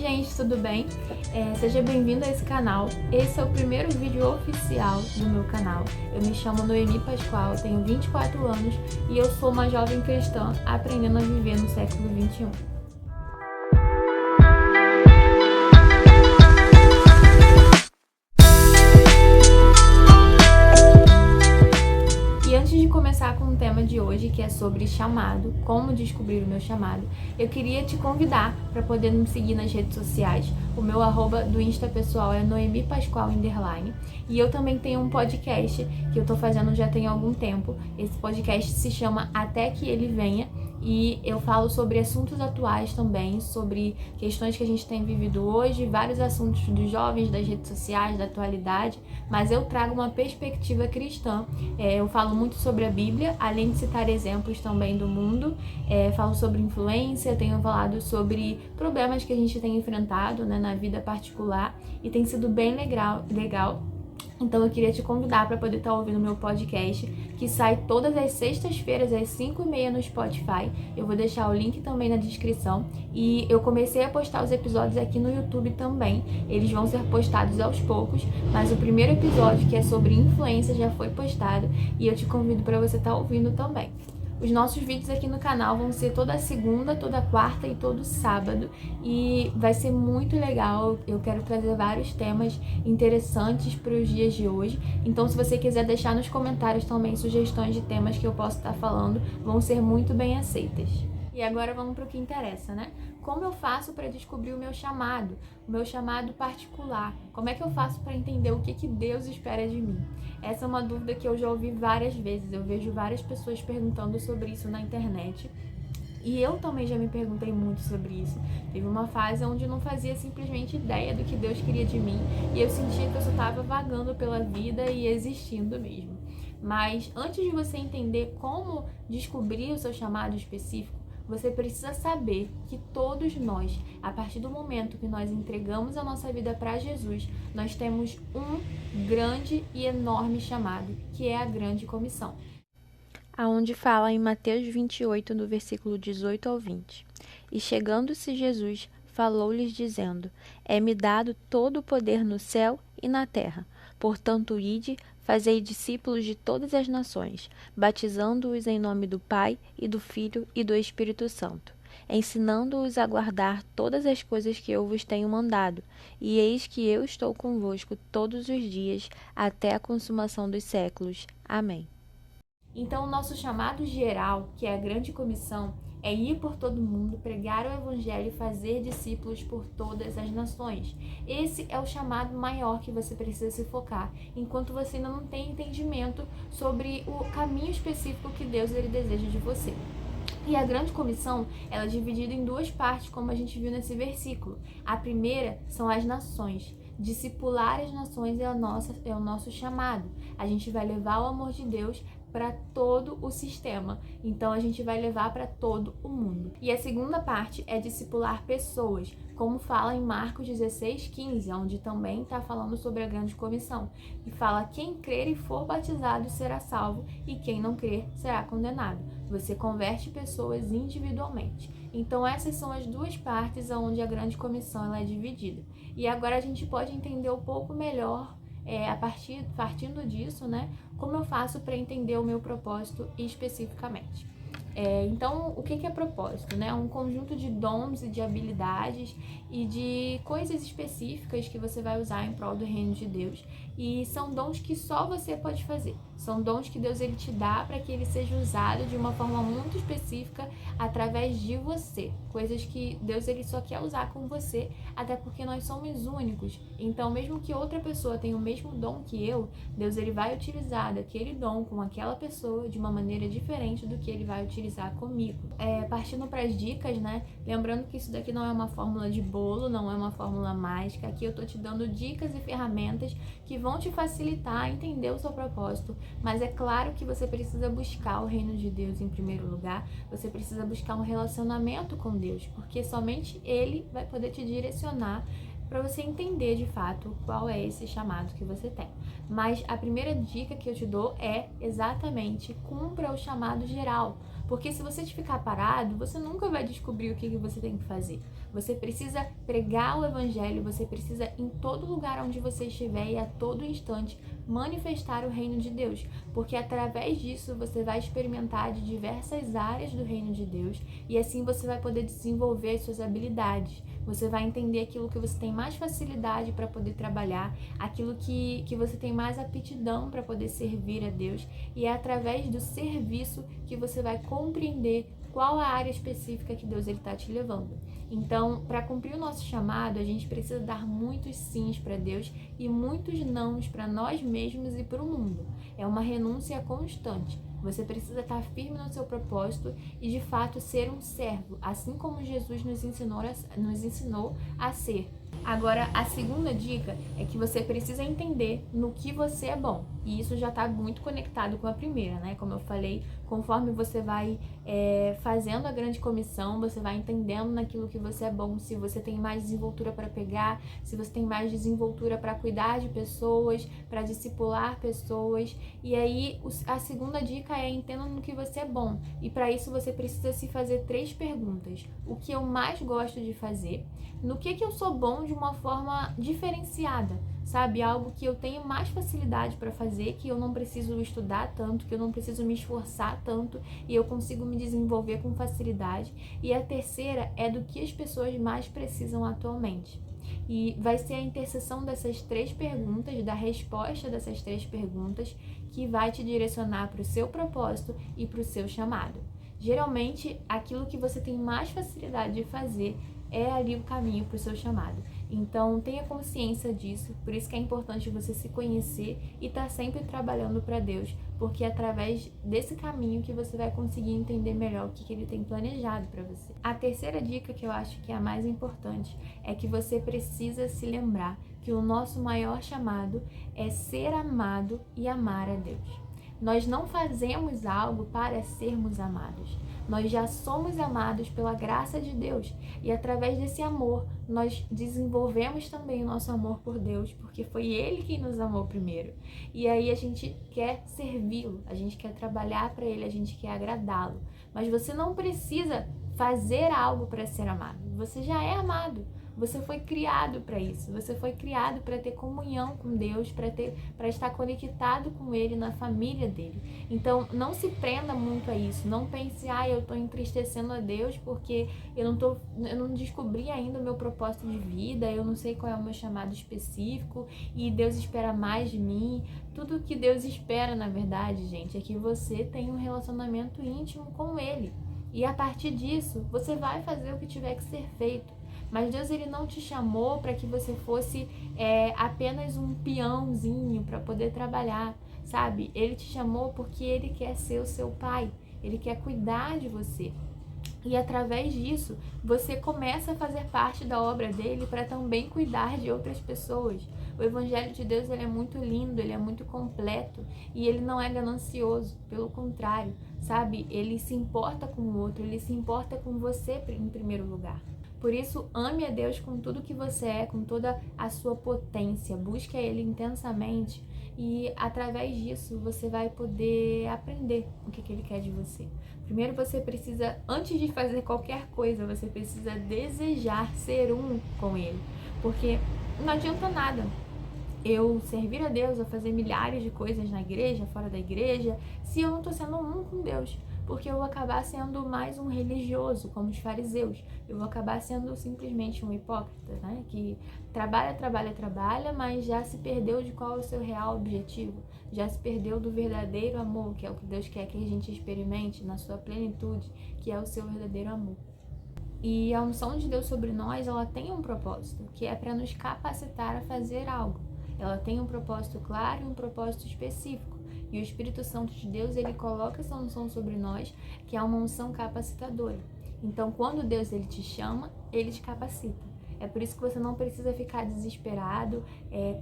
gente, tudo bem? Seja bem-vindo a esse canal. Esse é o primeiro vídeo oficial do meu canal. Eu me chamo Noemi Pascoal, tenho 24 anos e eu sou uma jovem cristã aprendendo a viver no século XXI. Antes de começar com o tema de hoje, que é sobre chamado, como descobrir o meu chamado, eu queria te convidar para poder me seguir nas redes sociais. O meu arroba do Insta pessoal é Noemi Pascoal _ e eu também tenho um podcast que eu tô fazendo já tem algum tempo. Esse podcast se chama Até Que Ele Venha e eu falo sobre assuntos atuais também, sobre questões que a gente tem vivido hoje, vários assuntos dos jovens, das redes sociais, da atualidade, mas eu trago uma perspectiva cristã. Eu falo muito sobre a Bíblia, além de citar exemplos também do mundo, falo sobre influência, tenho falado sobre problemas que a gente tem enfrentado, né, na vida particular, e tem sido bem legal. Então eu queria te convidar para poder estar ouvindo meu podcast, que sai todas as sextas-feiras às 5h30 no Spotify. Eu vou deixar o link também na descrição. E eu comecei a postar os episódios aqui no YouTube também. Eles vão ser postados aos poucos, mas o primeiro episódio, que é sobre influência, já foi postado e eu te convido para você estar ouvindo também. Os nossos vídeos aqui no canal vão ser toda segunda, toda quarta e todo sábado e vai ser muito legal. Eu quero trazer vários temas interessantes para os dias de hoje. Então, se você quiser deixar nos comentários também sugestões de temas que eu posso estar falando, vão ser muito bem aceitas. E agora vamos para o que interessa, né? Como eu faço para descobrir o meu chamado particular? Como é que eu faço para entender o que Deus espera de mim? Essa é uma dúvida que eu já ouvi várias vezes. Eu vejo várias pessoas perguntando sobre isso na internet. E eu também já me perguntei muito sobre isso. Teve uma fase onde eu não fazia simplesmente ideia do que Deus queria de mim. E eu sentia que eu só estava vagando pela vida e existindo mesmo. Mas antes de você entender como descobrir o seu chamado específico, você precisa saber que todos nós, a partir do momento que nós entregamos a nossa vida para Jesus, nós temos um grande e enorme chamado, que é a grande comissão. Aonde fala em Mateus 28, do versículo 18 ao 20. E chegando-se Jesus, falou-lhes dizendo: É-me dado todo o poder no céu e na terra. Portanto, ide, fazei discípulos de todas as nações, batizando-os em nome do Pai, e do Filho, e do Espírito Santo, ensinando-os a guardar todas as coisas que eu vos tenho mandado, e eis que eu estou convosco todos os dias, até a consumação dos séculos. Amém. Então, o nosso chamado geral, que é a grande comissão, é ir por todo mundo, pregar o evangelho e fazer discípulos por todas as nações. Esse é o chamado maior que você precisa se focar, enquanto você ainda não tem entendimento sobre o caminho específico que Deus deseja de você. E a grande comissão, ela é dividida em duas partes, como a gente viu nesse versículo. A primeira são as nações. Discipular as nações é o nosso chamado. A gente vai levar o amor de Deus para todo o sistema. Então, a gente vai levar para todo o mundo. E a segunda parte é discipular pessoas, como fala em Marcos 16:15, onde também está falando sobre a grande comissão. E fala: quem crer e for batizado será salvo, e quem não crer será condenado. Você converte pessoas individualmente. Então, essas são as duas partes onde a grande comissão ela é dividida. E agora a gente pode entender um pouco melhor, partindo disso, né? Como eu faço para entender o meu propósito especificamente. Então, o que é propósito, né? Um conjunto de dons e de habilidades e de coisas específicas que você vai usar em prol do reino de Deus. E são dons que só você pode fazer. São dons que Deus ele te dá para que ele seja usado de uma forma muito específica através de você. Coisas que Deus ele só quer usar com você, até porque nós somos únicos. Então, mesmo que outra pessoa tenha o mesmo dom que eu, Deus ele vai utilizar daquele dom com aquela pessoa de uma maneira diferente do que ele vai utilizar comigo. Partindo para as dicas, né? Lembrando que isso daqui não é uma fórmula de bolo, não é uma fórmula mágica. Aqui eu tô te dando dicas e ferramentas que vão te facilitar a entender o seu propósito, mas é claro que você precisa buscar o reino de Deus em primeiro lugar. Você precisa buscar um relacionamento com Deus, porque somente Ele vai poder te direcionar para você entender de fato qual é esse chamado que você tem. Mas a primeira dica que eu te dou é exatamente cumpra o chamado geral. Porque se você ficar parado, você nunca vai descobrir o que você tem que fazer. Você precisa pregar o evangelho, você precisa em todo lugar onde você estiver e a todo instante manifestar o reino de Deus, porque através disso você vai experimentar de diversas áreas do reino de Deus e assim você vai poder desenvolver as suas habilidades. Você vai entender aquilo que você tem mais facilidade para poder trabalhar, aquilo que você tem mais aptidão para poder servir a Deus, e é através do serviço que você vai compreender qual a área específica que Deus está te levando. Então, para cumprir o nosso chamado, a gente precisa dar muitos sims para Deus e muitos nãos para nós mesmos e para o mundo. É uma renúncia constante. Você precisa estar firme no seu propósito e, de fato, ser um servo, assim como Jesus nos ensinou a ser. Agora, a segunda dica é que você precisa entender no que você é bom. E isso já está muito conectado com a primeira, né? Como eu falei, conforme você vai fazendo a grande comissão, você vai entendendo naquilo que você é bom, se você tem mais desenvoltura para pegar, se você tem mais desenvoltura para cuidar de pessoas, para discipular pessoas. E aí, a segunda dica é entenda no que você é bom. E para isso você precisa se fazer 3 perguntas. O que eu mais gosto de fazer? No que eu sou bom de uma forma diferenciada, sabe? Algo que eu tenho mais facilidade para fazer, que eu não preciso estudar tanto, que eu não preciso me esforçar tanto e eu consigo me desenvolver com facilidade. E a terceira é do que as pessoas mais precisam atualmente. E vai ser a interseção dessas 3 perguntas, da resposta dessas 3 perguntas, que vai te direcionar para o seu propósito e para o seu chamado. Geralmente, aquilo que você tem mais facilidade de fazer é ali o caminho para o seu chamado. Então, tenha consciência disso, por isso que é importante você se conhecer e estar sempre trabalhando para Deus, porque é através desse caminho que você vai conseguir entender melhor o que Ele tem planejado para você. A terceira dica, que eu acho que é a mais importante, é que você precisa se lembrar que o nosso maior chamado é ser amado e amar a Deus. Nós não fazemos algo para sermos amados. Nós já somos amados pela graça de Deus e através desse amor nós desenvolvemos também o nosso amor por Deus, porque foi Ele quem nos amou primeiro. E aí a gente quer servi-lo, a gente quer trabalhar para Ele, a gente quer agradá-lo. Mas você não precisa fazer algo para ser amado. Você já é amado. Você foi criado para isso. Você foi criado para ter comunhão com Deus, para estar conectado com Ele, na família dele. Então, não se prenda muito a isso. Não pense, eu estou entristecendo a Deus porque eu não descobri ainda o meu propósito de vida, eu não sei qual é o meu chamado específico e Deus espera mais de mim. Tudo que Deus espera, na verdade, gente, é que você tenha um relacionamento íntimo com Ele. E a partir disso, você vai fazer o que tiver que ser feito. Mas Deus, Ele não te chamou para que você fosse apenas um peãozinho para poder trabalhar, sabe? Ele te chamou porque Ele quer ser o seu pai, Ele quer cuidar de você. E através disso, você começa a fazer parte da obra dele para também cuidar de outras pessoas. O Evangelho de Deus, ele é muito lindo, ele é muito completo e ele não é ganancioso, pelo contrário, sabe? Ele se importa com o outro, ele se importa com você em primeiro lugar. Por isso, ame a Deus com tudo que você é, com toda a sua potência, busque a Ele intensamente e através disso você vai poder aprender o que Ele quer de você. Primeiro você precisa, antes de fazer qualquer coisa, você precisa desejar ser um com Ele, porque não adianta nada eu servir a Deus, eu fazer milhares de coisas na igreja, fora da igreja, se eu não estou sendo um com Deus. Porque eu vou acabar sendo mais um religioso, como os fariseus. Eu vou acabar sendo simplesmente um hipócrita, né? Que trabalha, mas já se perdeu de qual é o seu real objetivo. Já se perdeu do verdadeiro amor, que é o que Deus quer que a gente experimente na sua plenitude, que é o seu verdadeiro amor. E a unção de Deus sobre nós, ela tem um propósito, que é para nos capacitar a fazer algo. Ela tem um propósito claro e um propósito específico. E o Espírito Santo de Deus, ele coloca essa unção sobre nós, que é uma unção capacitadora. Então, quando Deus ele te chama, ele te capacita. É por isso que você não precisa ficar desesperado,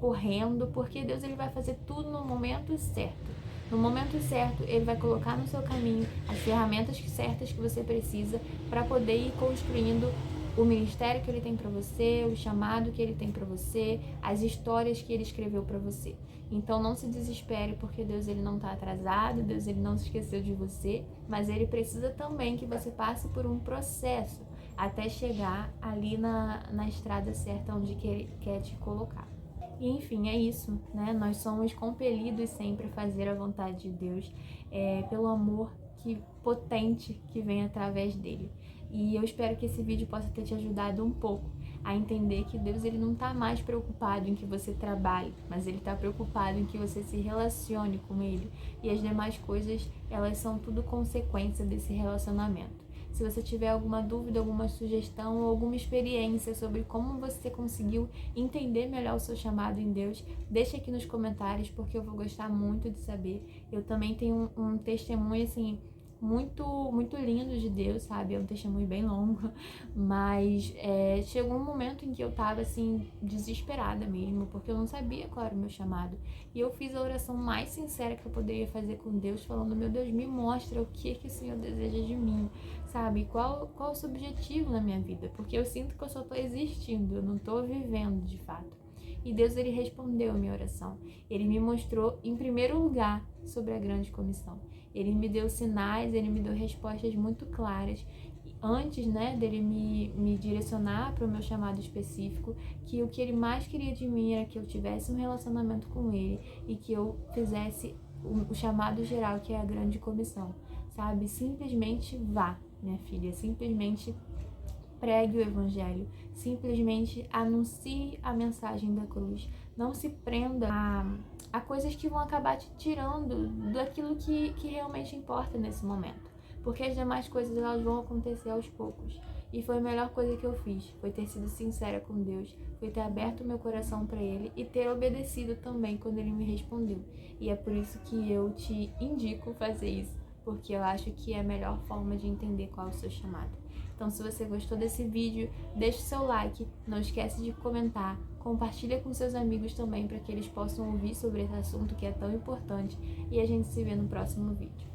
correndo, porque Deus ele vai fazer tudo no momento certo. No momento certo, Ele vai colocar no seu caminho as ferramentas certas que você precisa para poder ir construindo o ministério que Ele tem para você, o chamado que Ele tem para você, as histórias que Ele escreveu para você. Então não se desespere, porque Deus ele não está atrasado, Deus ele não se esqueceu de você, mas Ele precisa também que você passe por um processo. até chegar ali na estrada certa onde Ele quer te colocar. E enfim, é isso, né? Nós somos compelidos sempre a fazer a vontade de Deus, pelo amor potente que vem através dele. E eu espero que esse vídeo possa ter te ajudado um pouco a entender que Deus ele não está mais preocupado em que você trabalhe, mas Ele está preocupado em que você se relacione com Ele. E as demais coisas, elas são tudo consequência desse relacionamento. Se você tiver alguma dúvida, alguma sugestão ou alguma experiência sobre como você conseguiu entender melhor o seu chamado em Deus, deixa aqui nos comentários, porque eu vou gostar muito de saber. Eu também tenho um testemunho, assim, muito lindo de Deus, sabe? É um testemunho bem longo, mas chegou um momento em que eu tava, assim, desesperada mesmo, porque eu não sabia qual era o meu chamado. E eu fiz a oração mais sincera que eu poderia fazer com Deus, falando: meu Deus, me mostra o que o Senhor deseja de mim, sabe? Qual o seu objetivo na minha vida? Porque eu sinto que eu só tô existindo, eu não tô vivendo de fato. E Deus, ele respondeu a minha oração. Ele me mostrou, em primeiro lugar, sobre a grande comissão. Ele me deu sinais, ele me deu respostas muito claras. Antes, né, dele me direcionar para o meu chamado específico, que o que ele mais queria de mim era que eu tivesse um relacionamento com ele e que eu fizesse o chamado geral, que é a grande comissão, sabe? Simplesmente vá, minha filha, simplesmente pregue o evangelho, simplesmente anuncie a mensagem da cruz. Não se prenda a coisas que vão acabar te tirando daquilo que realmente importa nesse momento. Porque as demais coisas, elas vão acontecer aos poucos. E foi a melhor coisa que eu fiz, foi ter sido sincera com Deus, foi ter aberto o meu coração para Ele e ter obedecido também quando Ele me respondeu. E é por isso que eu te indico fazer isso, porque eu acho que é a melhor forma de entender qual é o seu chamado. Então, se você gostou desse vídeo, deixa o seu like, não esquece de comentar, compartilha com seus amigos também para que eles possam ouvir sobre esse assunto que é tão importante e a gente se vê no próximo vídeo.